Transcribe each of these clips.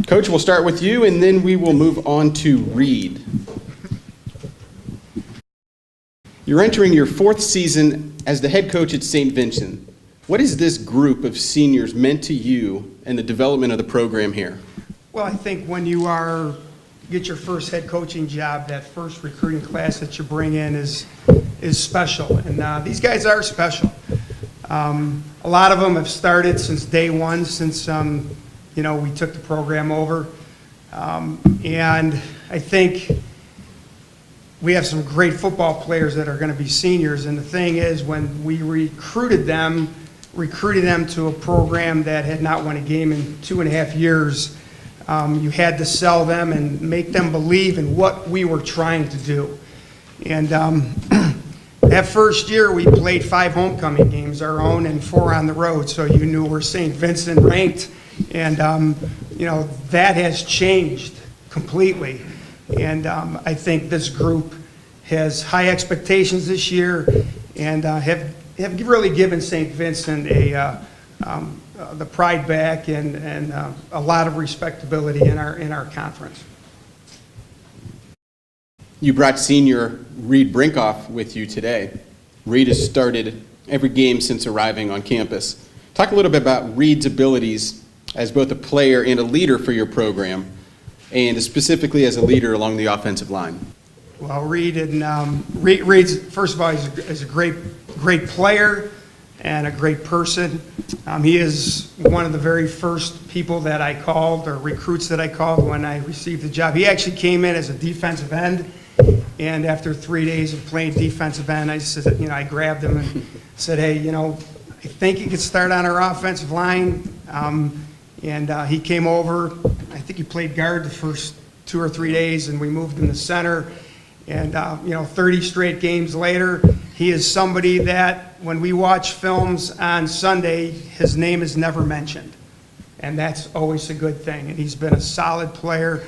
Coach, we'll start with you, and then we will move on to Reid. You're entering your 4th season as the head coach at St. Vincent. What has this group of seniors meant to you and the development of the program here? Well, I think when you get your first head coaching job, that first recruiting class that you bring in is special, and these guys are special. A lot of them have started since day one, since we took the program over, and I think we have some great football players that are going to be seniors. And the thing is, when we recruited them to a program that had not won a game in 2.5 years, you had to sell them and make them believe in what we were trying to do. And that first year, we played 5 homecoming games, our own, and 4 on the road. So you knew where St. Vincent ranked, and that has changed completely. And I think this group has high expectations this year, and have really given St. Vincent the pride back and a lot of respectability in our conference. You brought senior Reid Brinkhoff with you today. Reid has started every game since arriving on campus. Talk a little bit about Reid's abilities as both a player and a leader for your program, and specifically as a leader along the offensive line. Well, Reid's, first of all, is a great player and a great person. He is one of the very first people that I called, or recruits that I called when I received the job. He actually came in as a defensive end, and after 3 days of playing defensive end, I grabbed him and said, hey, I think he could start on our offensive line. And he came over. I think he played guard the first 2 or 3 days, and we moved him to center. And 30 straight games later, he is somebody that when we watch films on Sunday, his name is never mentioned, and that's always a good thing. And he's been a solid player,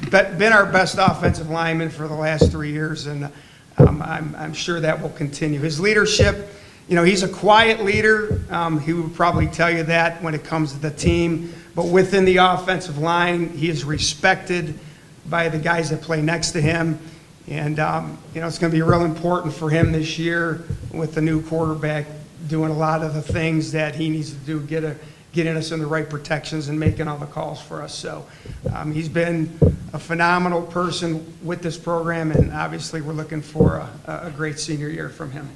been our best offensive lineman for the last 3 years, and I'm sure that will continue. His leadership, he's a quiet leader. He would probably tell you that when it comes to the team. But within the offensive line, he is respected by the guys that play next to him. And, it's going to be real important for him this year with the new quarterback doing a lot of the things that he needs to do, getting us in the right protections and making all the calls for us. So he's been a phenomenal person with this program, and obviously we're looking for a great senior year from him.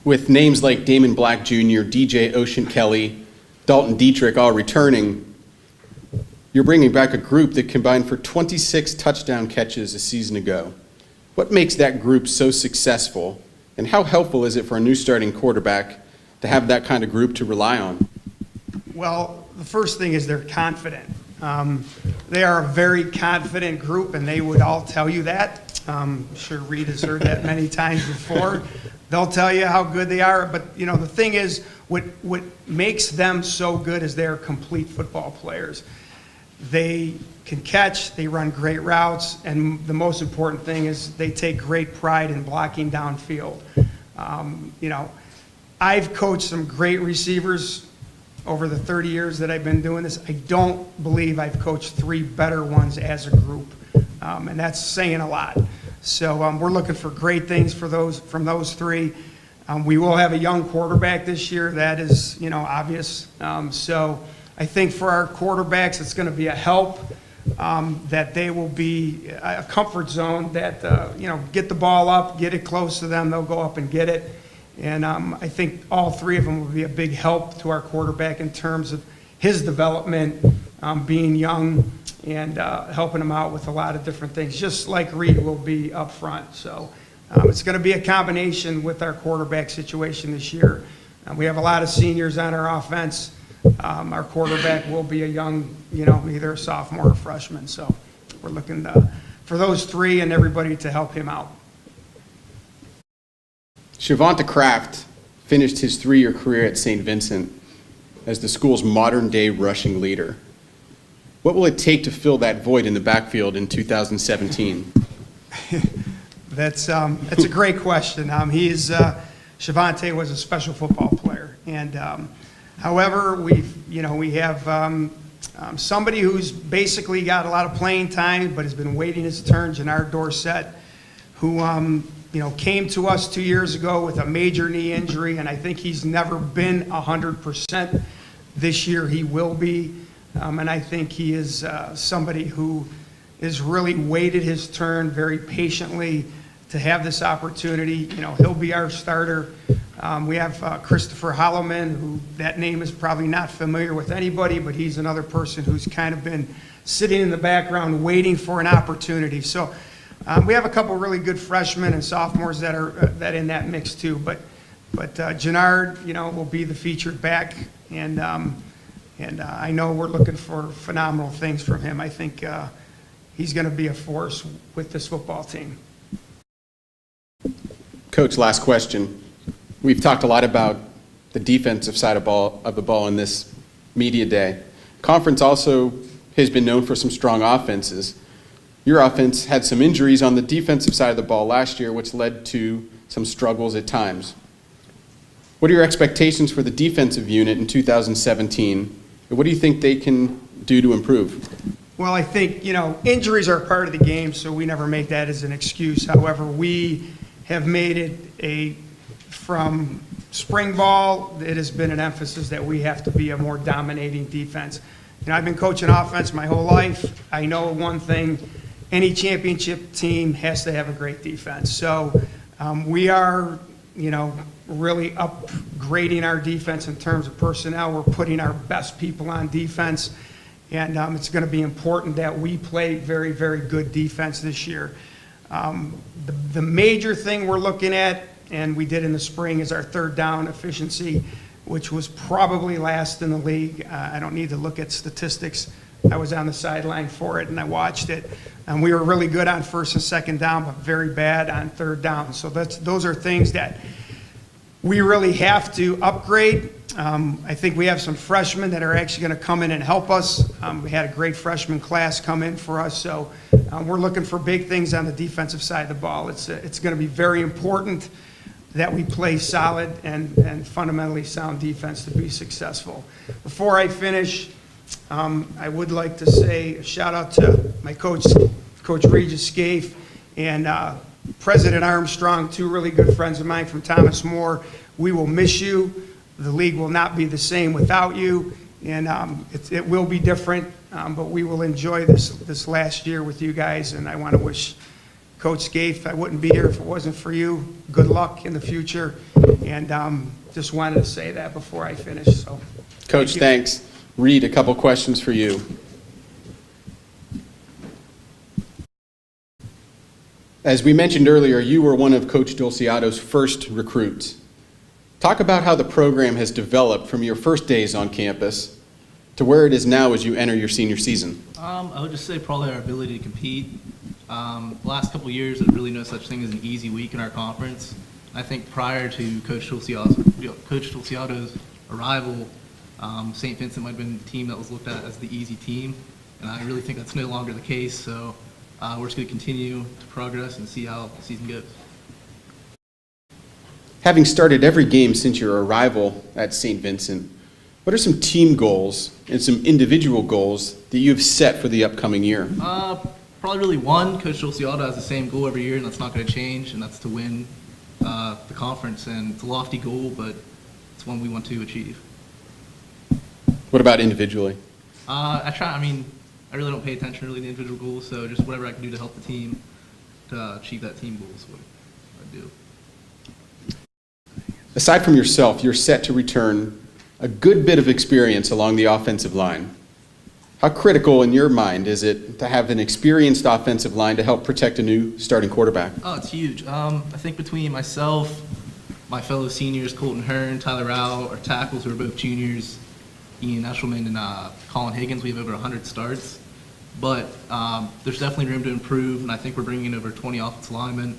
With names like Damon Black Jr., DJ Ocean Kelly, Dalton Dietrich all returning, you're bringing back a group that combined for 26 touchdown catches a season ago. What makes that group so successful, and how helpful is it for a new starting quarterback to have that kind of group to rely on? Well, the first thing is they're confident. They are a very confident group, and they would all tell you that. I'm sure Reid has heard that many times before. They'll tell you how good they are, but the thing is, what makes them so good is they're complete football players. They can catch, they run great routes, and the most important thing is they take great pride in blocking downfield. I've coached some great receivers over the 30 years that I've been doing this. I don't believe I've coached 3 better ones as a group, and that's saying a lot. So we're looking for great things from those 3. We will have a young quarterback this year. That is, obvious. So I think for our quarterbacks, it's going to be a help that they will be a comfort zone that, get the ball up, get it close to them, they'll go up and get it. And I think all 3 of them will be a big help to our quarterback in terms of his development, being young, and helping him out with a lot of different things, just like Reid will be up front. So it's going to be a combination with our quarterback situation this year. We have a lot of seniors on our offense. Our quarterback will be a young, either a sophomore or freshman. So we're looking for those 3 and everybody to help him out. Shavonta Kraft finished his 3-year career at St. Vincent as the school's modern-day rushing leader. What will it take to fill that void in the backfield in 2017? That's a great question. Shavonta was a special football player, and However, we have somebody who's basically got a lot of playing time, but has been waiting his turn, Jannard Dorsett, who came to us 2 years ago with a major knee injury, and I think he's never been 100%. This year he will be, and I think he is somebody who has really waited his turn very patiently to have this opportunity. He'll be our starter. We have Christopher Holloman, who that name is probably not familiar with anybody, but he's another person who's kind of been sitting in the background waiting for an opportunity. So we have a couple really good freshmen and sophomores that are in that mix too. But Jannard, will be the featured back, and I know we're looking for phenomenal things from him. I think he's going to be a force with this football team. Coach, last question. We've talked a lot about the defensive side of the ball in this media day. Conference also has been known for some strong offenses. Your offense had some injuries on the defensive side of the ball last year, which led to some struggles at times. What are your expectations for the defensive unit in 2017? And what do you think they can do to improve? Well, I think, injuries are part of the game, so we never make that as an excuse. However, we have made it from spring ball, it has been an emphasis that we have to be a more dominating defense. I've been coaching offense my whole life. I know one thing, any championship team has to have a great defense. So we are, really upgrading our defense in terms of personnel. We're putting our best people on defense, and it's going to be important that we play very, very good defense this year. The major thing we're looking at, and we did in the spring, is our third down efficiency, which was probably last in the league. I don't need to look at statistics. I was on the sideline for it, and I watched it. And we were really good on first and second down, but very bad on third down. So those are things that we really have to upgrade. I think we have some freshmen that are actually going to come in and help us. We had a great freshman class come in for us, so we're looking for big things on the defensive side of the ball. It's going to be very important that we play solid and fundamentally sound defense to be successful. Before I finish, I would like to say a shout out to my coach, Coach Regis Scaife, and President Armstrong, two really good friends of mine from Thomas More. We will miss you. The league will not be the same without you, and it will be different, but we will enjoy this last year with you guys, and I want to wish Coach Scaife, I wouldn't be here if it wasn't for you. Good luck in the future, and just wanted to say that before I finish. So, Coach, thanks. Reid, a couple questions for you. As we mentioned earlier, you were one of Coach Dolciato's first recruits. Talk about how the program has developed from your first days on campus to where it is now as you enter your senior season. I would just say probably our ability to compete. The last couple of years, there's really no such thing as an easy week in our conference. I think prior to Coach Dolciato's arrival, St. Vincent might have been the team that was looked at as the easy team, and I really think that's no longer the case. So we're just going to continue to progress and see how the season goes. Having started every game since your arrival at St. Vincent, what are some team goals and some individual goals that you've set for the upcoming year? Probably really one. Coach Dolciato has the same goal every year, and that's not going to change, and that's to win the conference. And it's a lofty goal, but it's one we want to achieve. What about individually? I really don't pay attention really to individual goals, so just whatever I can do to help the team to achieve that team goal is what I do. Aside from yourself, you're set to return a good bit of experience along the offensive line. How critical in your mind is it to have an experienced offensive line to help protect a new starting quarterback? Oh, it's huge. I think between myself, my fellow seniors, Colton Hearn, Tyler Rao, our tackles who are both juniors, Ian Eshelman and Colin Higgins, we have over 100 starts. But there's definitely room to improve, and I think we're bringing in over 20 offensive linemen.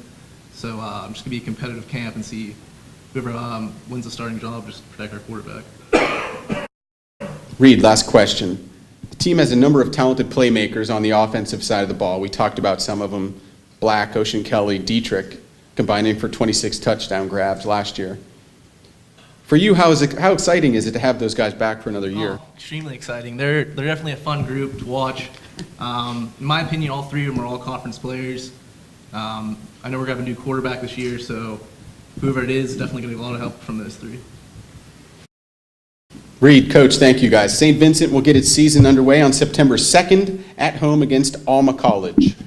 So I'm just going to be a competitive camp and see whoever wins the starting job, just protect our quarterback. Reid, last question. The team has a number of talented playmakers on the offensive side of the ball. We talked about some of them, Black, Ocean Kelly, Dietrich, combining for 26 touchdown grabs last year. For you, how exciting is it to have those guys back for another year? Oh, extremely exciting. They're definitely a fun group to watch. In my opinion, all three of them are all conference players. I know we're going to have a new quarterback this year, so whoever it is definitely going to get a lot of help from those three. Reid, Coach, thank you guys. St. Vincent will get its season underway on September 2nd at home against Alma College.